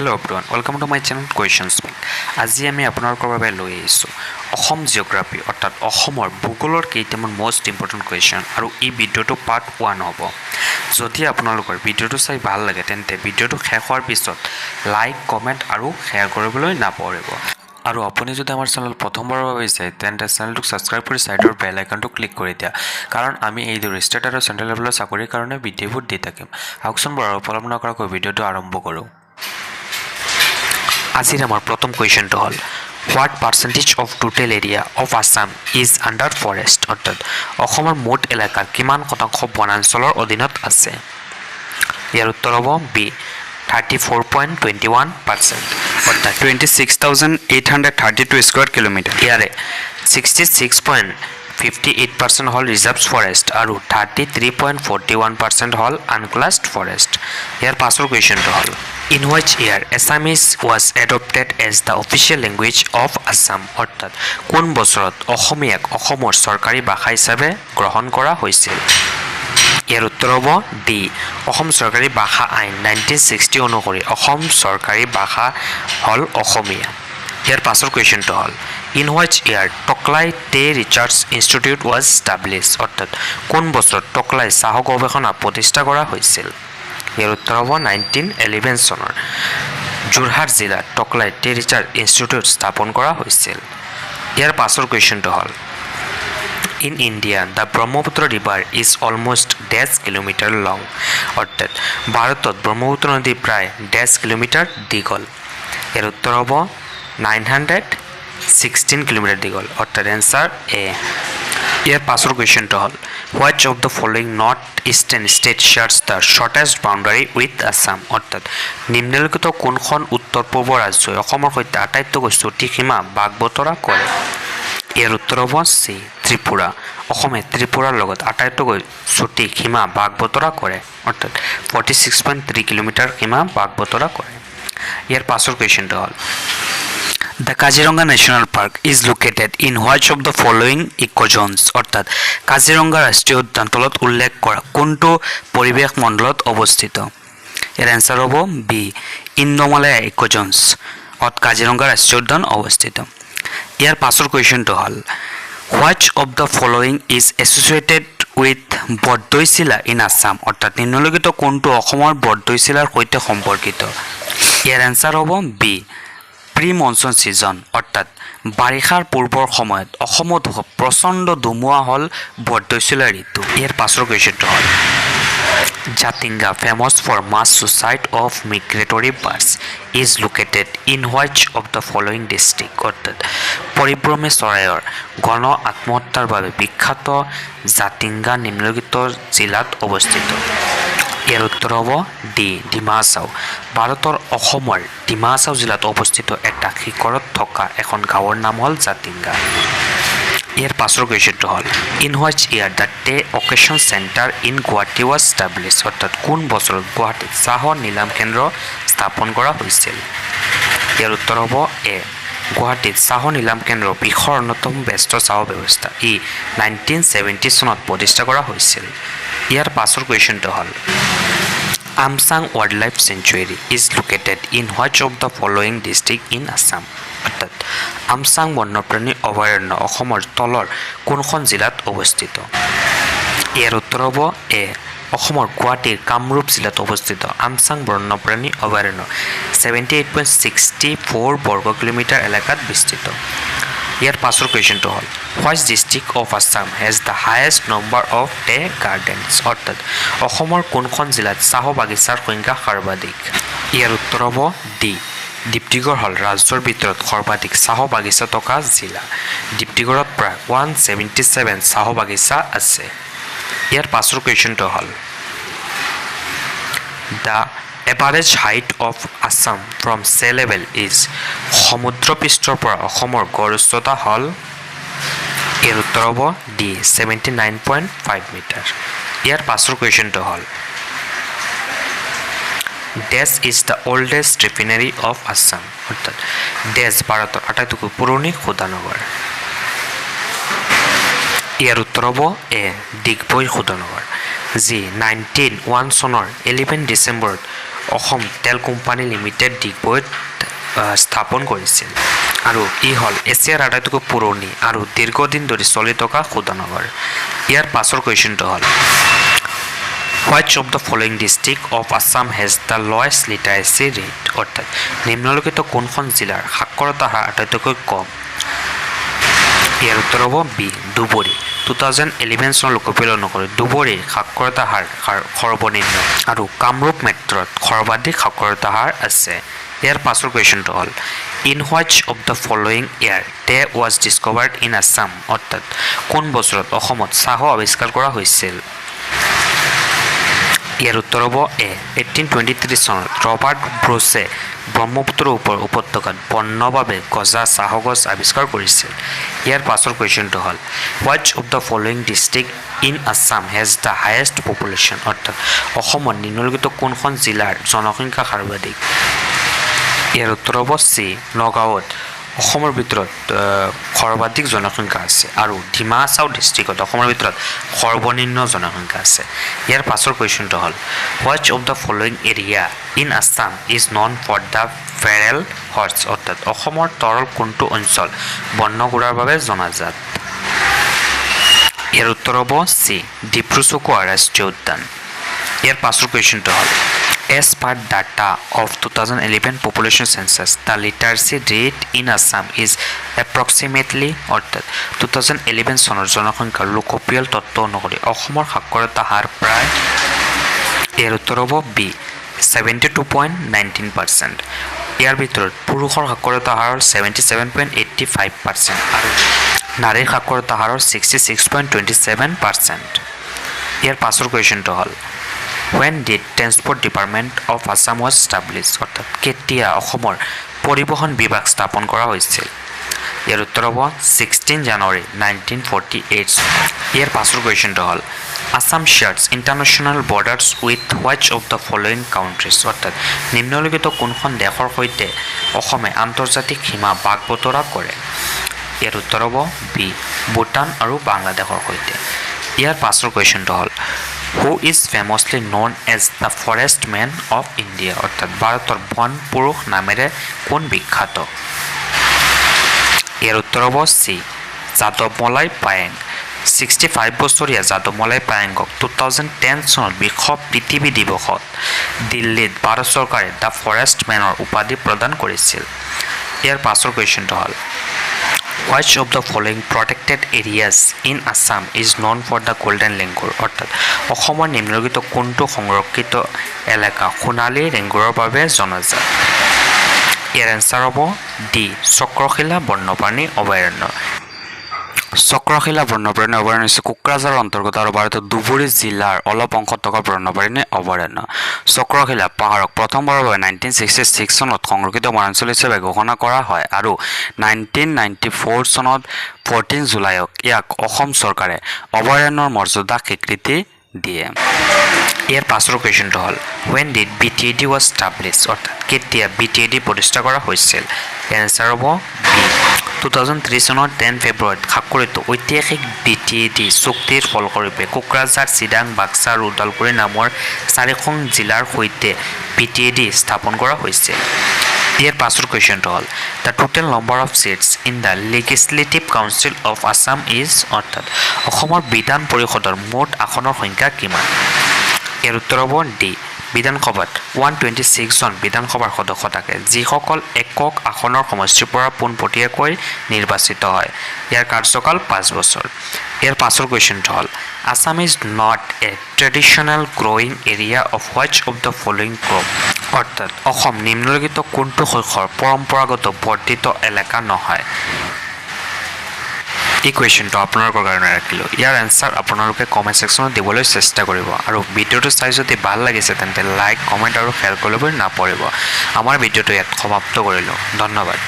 Hello everyone, welcome to my channel QUESTIONSBANK. আজি আমি আপোনালোকৰ বাবে লৈ আহিছোঁ অসম জিঅ'গ্ৰাফি অৰ্থাৎ অসমৰ ভূগোলৰ কেইটামান মোষ্ট ইম্পৰ্টেণ্ট কুৱেশ্যন আৰু এই ভিডিঅ'টো পাৰ্ট 1 হ'ব। যদি আপোনালোকৰ ভিডিঅ'টো চাই ভাল লাগে তেন্তে ভিডিঅ'টো শেষ হোৱাৰ পিছত লাইক, কমেণ্ট আৰু শ্বেয়াৰ কৰিবলৈ নাপাহৰিব। আৰু আপুনি যদি আমাৰ চেনেল প্ৰথমবাৰৰ বাবে চাই তেন্তে চেনেলটোক ছাবস্ক্ৰাইব কৰি ছাইডৰ বেল আইকনটো ক্লিক কৰি দিয়া, কাৰণ আমি এইদৰে ষ্টেট আৰু চেণ্ট্ৰেল লেভেলৰ চাকৰিৰ কাৰণে ভিডিঅ'বোৰ দি থাকিম। আহকচোন বাৰু উপলব্ধ নকৰাকৈ ভিডিঅ'টো আৰম্ভ কৰোঁ। আজিৰ আমাৰ প্ৰথম কুৱেশ্যনটো হ'ল what percentage of total area of Assam is under forest অৰ্থাৎ অসমৰ মুঠ এলেকাৰ কিমান শতাংশ বনাঞ্চলৰ অধীনত আছে। ইয়াৰ উত্তৰ হ'ব বি 34.21% অৰ্থাৎ 26,832 স্কোয়াৰ কিলোমিটাৰ। ইয়াৰে 66.58% হ'ল ৰিজাৰ্ভ ফৰেষ্ট আৰু 33.41% হ'ল আনক্লাছড ফৰেষ্ট। ইয়াৰ পাছৰ কুৱেশ্যনটো হ'ল in which year Assamese was adopted as the official language of Assam অৰ্থাৎ কোন বছৰত অসমীয়াক অসমৰ চৰকাৰী ভাষা হিচাপে গ্ৰহণ কৰা হৈছিল। ইয়াৰ উত্তৰ হ'ব ডি অসম চৰকাৰী ভাষা আইন 1960 অনুসৰি অসম চৰকাৰী ভাষা হ'ল অসমীয়া। ইয়াৰ পাছৰ কুৱেশ্যনটো হ'ল ইন হুইচ ইয়াৰ টকলাই টে ৰিচাৰ্চ ইনষ্টিটিউট ৱাজ ষ্টাব্লিছ অৰ্থাৎ কোন বছৰত টকলাই চাহ গৱেষণা প্ৰতিষ্ঠা কৰা হৈছিল। ইয়াৰ উত্তৰ হ'ব 1911 চনৰ যোৰহাট জিলাত টকলাই টে ৰিচাৰ্চ ইনষ্টিটিউট স্থাপন কৰা হৈছিল। ইয়াৰ পাছৰ কুৱেশ্যনটো হ'ল in India the Brahmaputra river is almost 10 kilometre long অৰ্থাৎ ভাৰতত ব্ৰহ্মপুত্ৰ নদী প্ৰায় 10 কিলোমিটাৰ দীঘল। ইয়াৰ উত্তৰ হ'ব 916 কিলোমিটাৰ দীঘল অৰ্থাৎ এনচাৰ এ। ইয়াৰ পাছৰ কুৱেশ্যনটো হ'ল which of the following north eastern state shares the shortest boundary with Assam অৰ্থাৎ নিম্নলিখিত কোনখন উত্তৰ পূৰ্ব ৰাজ্যই অসমৰ সৈতে আটাইতকৈ চুটি সীমা ভাগ বতৰা কৰে। ইয়াৰ উত্তৰ হ'ব চি ত্ৰিপুৰা। অসমে ত্ৰিপুৰাৰ লগত আটাইতকৈ চুটি সীমা ভাগ বতৰা কৰে অৰ্থাৎ 46.3 কিলোমিটাৰ সীমা ভাগ বতৰা কৰে। ইয়াৰ পাছৰ কুৱেশ্যনটো হ'ল The Kaziranga National Park is located in which of the following ecozones অৰ্থাৎ কাজিৰঙা ৰাষ্ট্ৰীয় উদ্যান তলত উল্লেখ কৰা কোনটো পৰিৱেশ মণ্ডলত অৱস্থিত। ইয়াৰ এনচাৰ হ'ব বি ইণ্ডোমালয়া ইক'জ'নছ অত কাজিৰঙা ৰাষ্ট্ৰীয় উদ্যান অৱস্থিত। ইয়াৰ পাছৰ কুৱেশ্যনটো হ'ল which of the following is associated with Bordoichila in Assam অৰ্থাৎ নিম্নলিখিত কোনটো অসমৰ বৰদৈচিলাৰ সৈতে সম্পৰ্কিত। ইয়াৰ এনচাৰ হ'ব বি প্ৰি মনচুন ছিজন অৰ্থাৎ বাৰিষাৰ পূৰ্বৰ সময়ত অসমত প্ৰচণ্ড ধুমুহা হ'ল বৰদৈচিলা ঋতু। ইয়াৰ পাছৰ কুৱেশ্যনটো হ'ল Jatinga famous for mass suicide of migratory birds is located in which of the following district অৰ্থাৎ পৰিভ্ৰমী চৰাইৰ গণ আত্মহত্যাৰ বাবে বিখ্যাত জাতিংগা নিম্নলিখিত জিলাত অৱস্থিত। ইয়াৰ উত্তৰ হ'ব ডি ডিমা হাছাও। ভাৰতৰ অসমৰ ডিমা হাছাও জিলাত অৱস্থিত এটা শিখৰত থকা এখন গাঁৱৰ নাম হ'ল জাতিংগা। ইয়াৰ পাছৰ কুৱেশ্যনটো হ'ল ইন হোৱাইচ ইয়াৰ দ্য টে occasion centre in Guwahati was establish অৰ্থাৎ কোন বছৰত গুৱাহাটীত চাহৰ নিলাম কেন্দ্ৰ স্থাপন কৰা হৈছিল। ইয়াৰ উত্তৰ হ'ব এ গুৱাহাটীত চাহৰ নিলাম কেন্দ্ৰ বিশ্বৰ অন্যতম ব্যস্ত চাহ ব্যৱস্থা ই 1970 চনত প্ৰতিষ্ঠা কৰা হৈছিল। ইয়াৰ পাছৰ কুৱেশ্যনটো হ'ল Amchang wildlife sanctuary is located in which of the following district in Assam অৰ্থাৎ আমচাং বন্যপ্ৰাণী অভয়াৰণ্য অসমৰ তলৰ কোনখন জিলাত অৱস্থিত। ইয়াৰ উত্তৰ হ'ব এ অসমৰ গুৱাহাটীৰ কামৰূপ জিলাত অৱস্থিত আমচাং বন্যপ্ৰাণী অভয়াৰণ্য 78.64 বৰ্গ কিলোমিটাৰ এলেকাত বিস্তৃত। ইয়াৰ পাছৰ কুৱেশ্যনটো হ'ল which district of Assam has the highest number of tea gardens অৰ্থাৎ অসমৰ কোনখন জিলাত চাহ বাগিচাৰ সংখ্যা সৰ্বাধিক। ইয়াৰ উত্তৰ হ'ব ডি ডিব্ৰুগড় হ'ল ৰাজ্যৰ ভিতৰত সৰ্বাধিক চাহ বাগিচা থকা জিলা। ডিব্ৰুগড়ত প্ৰায় 177 চাহ বাগিচা আছে। ইয়াৰ পাছৰ কুৱেশ্যনটো হ'ল the average height of Assam from চে লেভেল ইজ সমুদ্ৰ পৃষ্ঠৰ পৰা অসমৰ গড় উচ্চতা হ'ল। ইয়াৰ উত্তৰ হ'ব ডি 79.5 মিটাৰ। ইয়াৰ পাছৰ কুৱেশ্যনটো হ'ল ডেছ is the oldest refinery of Assam অৰ্থাৎ ডেছ ভাৰতৰ আটাইতকৈ পুৰণি শোধনাগাৰ। ইয়াৰ উত্তৰ হ'ব এ ডিগবৈ শোধনাগাৰ যি 1901 চনৰ 11 ডিচেম্বৰত অসম তেল কোম্পানী লিমিটেড ডিগবৈত স্থাপন কৰিছিল আৰু ই হ'ল এছিয়াৰ আটাইতকৈ পুৰণি আৰু দীৰ্ঘদিন ধৰি চলি থকা শোধনাগাৰ ইয়াৰ পাছৰ কুৱেশ্যনটো হ'ল Which of the following district of Assam has the lowest literacy rate? অর্থাৎ নিম্নলিখিত কোনখন জিলাৰ সাক্ষৰতা হাৰ আটাইতকৈ কম ইয়াৰ উত্তৰ হ'ব বি দুবৰি 2011 চনৰ লোকপিয়ল অনুসৰি দুবৰিৰ সাক্ষৰতা হাৰ সৰ্বনিম্ন আৰু কামৰূপ মেট্ৰত সৰ্বাধিক সাক্ষৰতা হাৰ আছে ইয়াৰ পাছৰ কুৱেশ্যনটো হ'ল In which of the following year tea was discovered in Assam? অৰ্থাৎ কোন বছৰত অসমত চাহ আৱিষ্কাৰ কৰা হৈছিল ইয়াৰ উত্তৰ হ'ব এ 1823 চনত ৰবাৰ্ট ব্ৰুছে ব্ৰহ্মপুত্ৰ উপত্যকাত বন্যভাৱে গজা চাহ গছ আৱিষ্কাৰ কৰিছিল ইয়াৰ পাছৰ কুৱেশ্যনটো হ'ল Which of the following district in Assam has the highest population? অৰ্থাৎ অসমৰ নিম্নলিখিত কোনখন জিলাৰ জনসংখ্যা সৰ্বাধিক ইয়াৰ উত্তৰ হ'ব চি নগাঁৱত অসমৰ ভিতৰত সৰ্বাধিক জনসংখ্যা আছে আৰু ডিমা হাছাও ডিষ্ট্ৰিক্টত অসমৰ ভিতৰত সৰ্বনিম্ন জনসংখ্যা আছে ইয়াৰ পাছৰ কুৱেশ্যনটো হ'ল Which of the following area in Assam is known for the feral horse? অৰ্থাৎ অসমৰ তৰল কোনটো অঞ্চল বন্যঘোঁৰাৰ বাবে জনাজাত ইয়াৰ উত্তৰ হ'ব চি ডিব্ৰু-চৈখোৱা ৰাষ্ট্ৰীয় উদ্যান ইয়াৰ পাছৰ কুৱেশ্যনটো হ'ল As per data of 2011 population census, the literacy rate in Assam is approximately অৰ্থাৎ 2011 চনৰ জনসংখ্যাৰ লোকপিয়ল তত্ত্ব অনুসৰি অসমৰ সাক্ষৰতা হাৰ প্ৰায় ইয়াৰ উত্তৰ হ'ব বি 72.19% ইয়াৰ ভিতৰত পুৰুষৰ সাক্ষৰতা হাৰ 77.85% আৰু নাৰীৰ সাক্ষৰতা হাৰ 66.27% ইয়াৰ পাছৰ কুৱেশ্যনটো হ'ল When did Transport Department of Assam was established? অৰ্থাৎ কেতিয়া অসমৰ পৰিবহণ বিভাগ স্থাপন কৰা হৈছিল ইয়াৰ উত্তৰ হ'ব 16 জানুৱাৰী 1948 ইয়াৰ পাছৰ কুৱেশ্যনটো হ'ল Assam shares international borders with which of the following countries? অৰ্থাৎ নিম্নলিখিত কোনখন দেশৰ সৈতে অসমে আন্তৰ্জাতিক সীমা ভাগ বতৰা কৰে ইয়াৰ উত্তৰ হ'ব বি ভূটান আৰু বাংলাদেশৰ সৈতে ইয়াৰ পাছৰ কুৱেশ্যনটো হ'ল Who is famously known as the forest man of India? অর্থাৎ ভারতের বন পুরুষ নামেৰে কোন বিখ্যাত ইয়াৰ উত্তৰ হ'ব চি যাদৱমলাই পায়েং 65 বছৰীয়া যাদৱমলাই পায়েংক 2010 চনত বিশ্ব পৃথিৱী দিৱসত দিল্লীত ভাৰত চৰকাৰে দ্য ফৰেষ্ট মেনৰ উপাধি প্ৰদান কৰিছিল ইয়াৰ পাছৰ কুৱেশ্যনটো হ'ল Which of the following protected areas in Assam is known for the golden langur? অর্থাৎ অসমৰ নিম্নলিখিত কোনটো সংৰক্ষিত এলেকা সোণালী ৰেংগুৰৰ বাবে জনাজাত ইয়াৰ এনসাৰ হ'ব ডি চক্ৰশিলা বন্যপ্ৰাণী অভয়াৰণ্য চক্ৰশিলা বন্যপ্ৰাণী অভয়াৰণ্য হৈছে কোকৰাঝাৰৰ অন্তৰ্গত আৰু ভাৰতৰ ধুবুৰী জিলাৰ অলপ অংশত থকা বন্যপ্ৰাণী অভয়াৰণ্য চক্ৰশিলা পাহাৰক প্ৰথমবাৰৰ বাবে 1966 চনত সংৰক্ষিত বনাঞ্চল হিচাপে ঘোষণা কৰা হয় আৰু 1994 চনত 14 জুলাইত ইয়াক অসম চৰকাৰে অভয়াৰণ্যৰ মৰ্যাদা স্বীকৃতি দিয়ে ইয়াৰ পাছৰ কুৱেশ্যনটো হ'ল When did BTAD was established? অৰ্থাৎ কেতিয়া BTAD প্ৰতিষ্ঠা কৰা হৈছিল এনসাৰ হ'ব বি 2003 চনৰ 10 ফেব্ৰুৱাৰীত স্বাক্ষৰিত ঐতিহাসিক BTAD চুক্তিৰ ফলস্বৰূপে কোকৰাঝাৰ চিৰাং বাক্সা আৰু ওদালগুৰি নামৰ চাৰিখন জিলাৰ সৈতে BTAD স্থাপন কৰা হৈছিল ইয়াৰ পাছৰ কুৱেশ্যনটো হ'ল The total number of seats in the Legislative Council of Assam is অৰ্থাৎ অসমৰ বিধান পৰিষদৰ মুঠ আসনৰ সংখ্যা কিমান ইয়াৰ উত্তৰ হ'ব ডি বিধানসভাত 126 জন বিধানসভাৰ সদস্য থাকে যিসকল একক আসনৰ সমষ্টিৰ পৰা পোনপটীয়াকৈ নিৰ্বাচিত হয় ইয়াৰ কাৰ্যকাল 5 বছৰ ইয়াৰ পাছৰ কুৱেশ্যনটো হ'ল Assam is not a traditional growing area of which of the following crop? অৰ্থাৎ অসম নিম্নলিখিত কোনটো শস্যৰ পৰম্পৰাগত বৰ্ধিত এলেকা নহয় এই কুৱেশ্যনটো আপোনালোকৰ কাৰণে ৰাখিলোঁ ইয়াৰ এনসাৰ আপোনালোকে কমেণ্ট ছেকশ্যনত দিবলৈ চেষ্টা কৰিব আৰু ভিডিঅ'টো চাই যদি ভাল লাগিছে তেন্তে লাইক কমেণ্ট আৰু শ্বেয়াৰ কৰিবলৈ নাপাহৰিব আমাৰ ভিডিঅ'টো ইয়াত সমাপ্ত কৰিলোঁ ধন্যবাদ